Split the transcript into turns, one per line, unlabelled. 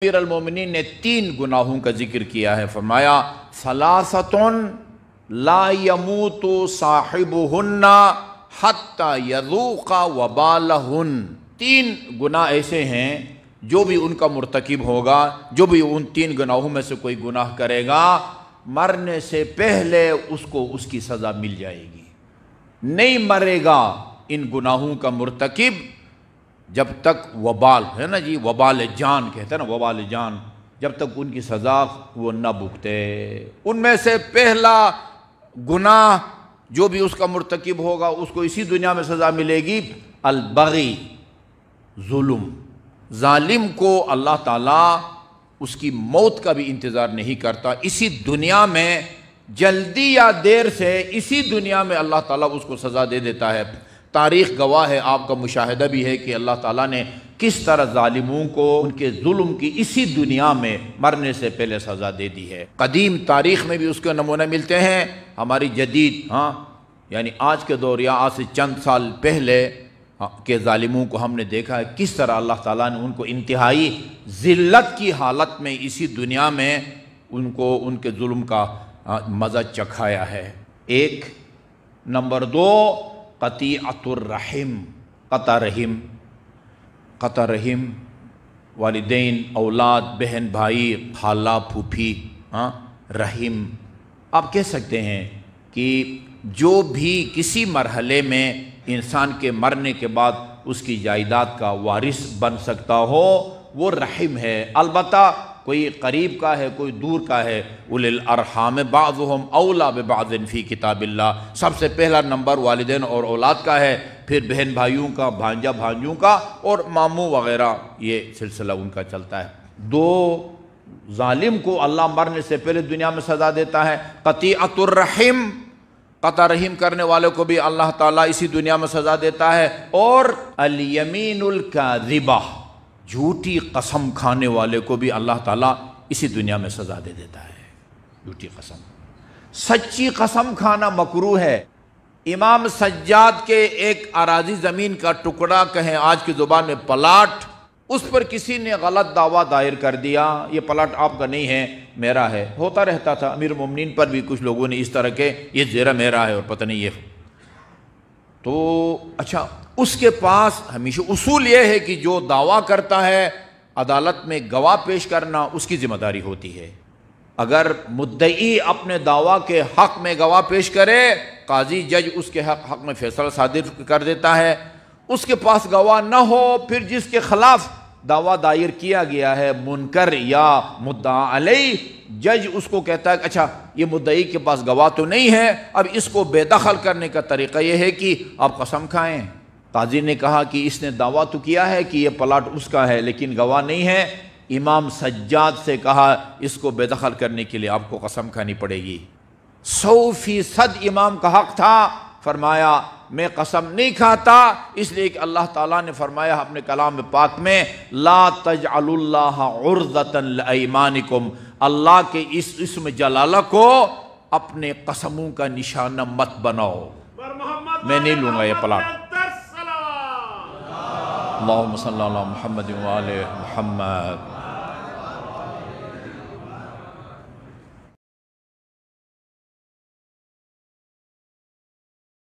امیر المومنین نے 3 گناہوں کا ذکر کیا ہے، فرمایا ثلاثۃ لا یموت صاحبہن حتی یذوق وبالہن، 3 گناہ ایسے ہیں جو بھی ان کا مرتکب ہوگا، جو بھی ان 3 گناہوں میں سے کوئی گناہ کرے گا، مرنے سے پہلے اس کو اس کی سزا مل جائے گی۔ نہیں مرے گا ان گناہوں کا مرتکب جب تک وبال ہے نا جی، وبال جان کہتے ہیں نا، وبال جان، جب تک ان کی سزا وہ نہ بھگتے۔ ان میں سے پہلا گناہ جو بھی اس کا مرتکب ہوگا اس کو اسی دنیا میں سزا ملے گی، البغی، ظلم۔ ظالم کو اللہ تعالیٰ اس کی موت کا بھی انتظار نہیں کرتا، اسی دنیا میں جلدی یا دیر سے اسی دنیا میں اللہ تعالیٰ اس کو سزا دے دیتا ہے۔ تاریخ گواہ ہے، آپ کا مشاہدہ بھی ہے کہ اللہ تعالیٰ نے کس طرح ظالموں کو ان کے ظلم کی اسی دنیا میں مرنے سے پہلے سزا دے دی ہے۔ قدیم تاریخ میں بھی اس کے نمونے ملتے ہیں، ہماری جدید یعنی آج کے دور یا آج سے چند سال پہلے کے ظالموں کو ہم نے دیکھا ہے کس طرح اللہ تعالیٰ نے ان کو انتہائی ذلت کی حالت میں اسی دنیا میں ان کو ان کے ظلم کا مزہ چکھایا ہے۔ 1 نمبر 2 قطیعۃ الرحم، قطع رحم، والدین، اولاد، بہن بھائی، خالہ پھوپھی، رحم۔ آپ کہہ سکتے ہیں کہ جو بھی کسی مرحلے میں انسان کے مرنے کے بعد اس کی جائیداد کا وارث بن سکتا ہو وہ رحم ہے، البتہ کوئی قریب کا ہے کوئی دور کا ہے۔ اولی الارحام بعضهم اولی ببعض فی کتاب اللہ، سب سے پہلا نمبر والدین اور اولاد کا ہے، پھر بہن بھائیوں کا، بھانجا بھانجوں کا، اور ماموں وغیرہ، یہ سلسلہ ان کا چلتا ہے۔ 2 ظالم کو اللہ مرنے سے پہلے دنیا میں سزا دیتا ہے، قطیعۃ الرحم، قطع رحم کرنے والے کو بھی اللہ تعالیٰ اسی دنیا میں سزا دیتا ہے، اور الیمین الکاذبہ، جھوٹی قسم کھانے والے کو بھی اللہ تعالیٰ اسی دنیا میں سزا دے دیتا ہے۔ جھوٹی قسم، سچی قسم کھانا مکروہ ہے۔ امام سجاد کے ایک اراضی زمین کا ٹکڑا، کہیں آج کی زبان میں پلاٹ، اس پر کسی نے غلط دعویٰ دائر کر دیا، یہ پلاٹ آپ کا نہیں ہے میرا ہے، ہوتا رہتا تھا۔ امیر المومنین پر بھی کچھ لوگوں نے اس طرح کے یہ زیرہ میرا ہے اور پتہ نہیں یہ تو اچھا، اس کے پاس ہمیشہ اصول یہ ہے کہ جو دعویٰ کرتا ہے عدالت میں گواہ پیش کرنا اس کی ذمہ داری ہوتی ہے۔ اگر مدعی اپنے دعویٰ کے حق میں گواہ پیش کرے، قاضی جج اس کے حق میں فیصلہ صادر کر دیتا ہے، اس کے پاس گواہ نہ ہو، پھر جس کے خلاف دعویٰ دائر کیا گیا ہے منکر یا مدعا علیہ، جج اس کو کہتا ہے کہ اچھا یہ مدعی کے پاس گواہ تو نہیں ہے، اب اس کو بے دخل کرنے کا طریقہ یہ ہے کہ آپ قسم کھائیں۔ قاضی نے کہا کہ اس نے دعویٰ تو کیا ہے کہ یہ پلاٹ اس کا ہے لیکن گواہ نہیں ہے، امام سجاد سے کہا اس کو بے دخل کرنے کے لیے آپ کو قسم کھانی پڑے گی۔ 100% امام کا حق تھا، فرمایا میں قسم نہیں کھاتا، اس لیے کہ اللہ تعالیٰ نے فرمایا اپنے کلام پاک میں لا تجعلوا اللہ عرضۃ لایمانکم، اللہ کے اس اسم جلالہ کو اپنے قسموں کا نشانہ مت بناؤ، میں نہیں لوں گا یہ پلاٹ۔ اللہم صلی اللہ علی محمد وآل محمد۔